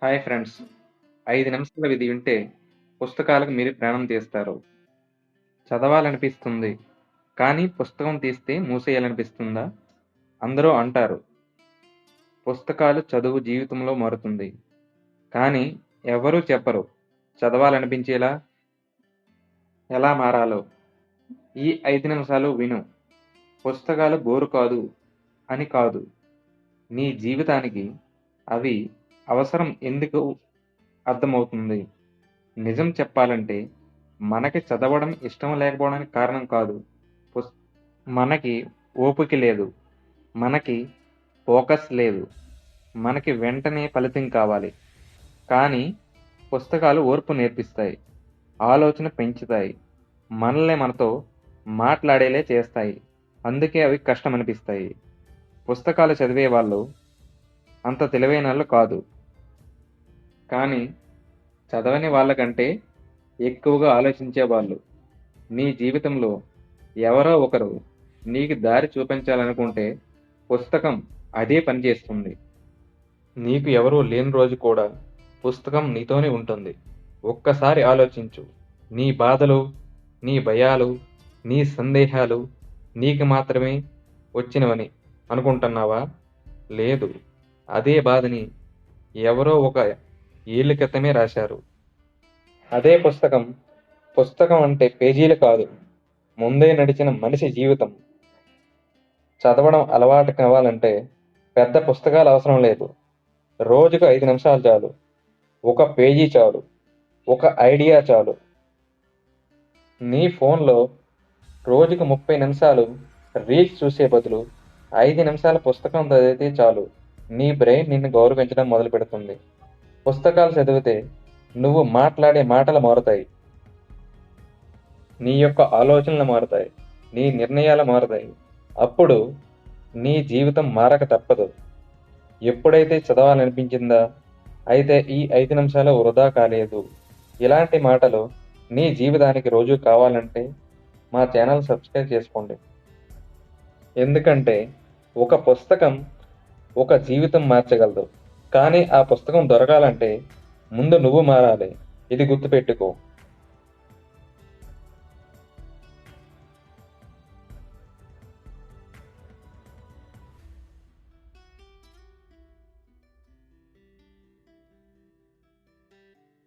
Hi friends. 5 నిమిషాల విధి వింటే పుస్తకాలకు మీరు ప్రాణం తీస్తారు. చదవాలనిపిస్తుంది. కానీ పుస్తకం తీస్తే మూసేయాలనిపిస్తుందా? అందరూ అంటారు. పుస్తకాలు చదువు జీవితంలో మారుతుంది. కానీ ఎవరూ చెప్పరు. చదవాలనిపించేలా ఎలా మారాలో. ఈ 5 నిమిషాలు విను. పుస్తకాలు బోర్ కాదు అని కాదు. నీ జీవితానికి అవి అవసరం ఎందుకు అర్థమవుతుంది. నిజం చెప్పాలంటే మనకి చదవడం ఇష్టం లేకపోవడానికి కారణం కాదు. పుస్ మనకి ఓపిక లేదు. మనకి ఫోకస్ లేదు. మనకి వెంటనే ఫలితం కావాలి. కానీ పుస్తకాలు ఓర్పు నేర్పిస్తాయి. ఆలోచన పెంచుతాయి. మనల్ని మనతో మాట్లాడేలా చేస్తాయి. అందుకే అవి కష్టమనిపిస్తాయి. పుస్తకాలు చదివే వాళ్ళు అంత తెలివైనోళ్ళు కాదు. కానీ చదవని వాళ్ళకంటే ఎక్కువగా ఆలోచించేవాళ్ళు. నీ జీవితంలో ఎవరో ఒకరు నీకు దారి చూపించాలనుకుంటే పుస్తకం అదే పని చేస్తుంది. నీకు ఎవరూ లేని రోజు కూడా పుస్తకం నీతోనే ఉంటుంది. ఒక్కసారి ఆలోచించు. నీ బాధలు, నీ భయాలు, నీ సందేహాలు నీకు మాత్రమే వచ్చినవని అనుకుంటున్నావా? లేదు. అదే బాధని ఎవరో ఒక ఏళ్ల క్రితమే రాశారు. అదే పుస్తకం. పుస్తకం అంటే పేజీలు కాదు. ముందే నడిచిన మనిషి జీవితం. చదవడం అలవాటు కావాలంటే పెద్ద పుస్తకాలు అవసరం లేదు. రోజుకు 5 నిమిషాలు చాలు. ఒక పేజీ చాలు. ఒక ఐడియా చాలు. నీ ఫోన్లో రోజుకు 30 నిమిషాలు రీల్స్ చూసే బదులు 5 నిమిషాల పుస్తకం చదివితే చాలు. నీ బ్రెయిన్ నిన్ను గౌరవించడం మొదలుపెడుతుంది. పుస్తకాలు చదివితే నువ్వు మాట్లాడే మాటలు మారుతాయి. నీ యొక్క ఆలోచనలు మారుతాయి. నీ నిర్ణయాలు మారుతాయి. అప్పుడు నీ జీవితం మారక తప్పదు. ఎప్పుడైతే చదవాలనిపించిందా అయితే ఈ 5 నిమిషాలు వృధా కాలేదు. ఇలాంటి మాటలు నీ జీవితానికి రోజు కావాలంటే మా ఛానల్ సబ్స్క్రైబ్ చేసుకోండి. ఎందుకంటే ఒక పుస్తకం ఒక జీవితం మార్చగలదు. కానీ ఆ పుస్తకం దొరకాలంటే ముందు నువ్వు మారాలి. ఇది గుర్తుపెట్టుకో.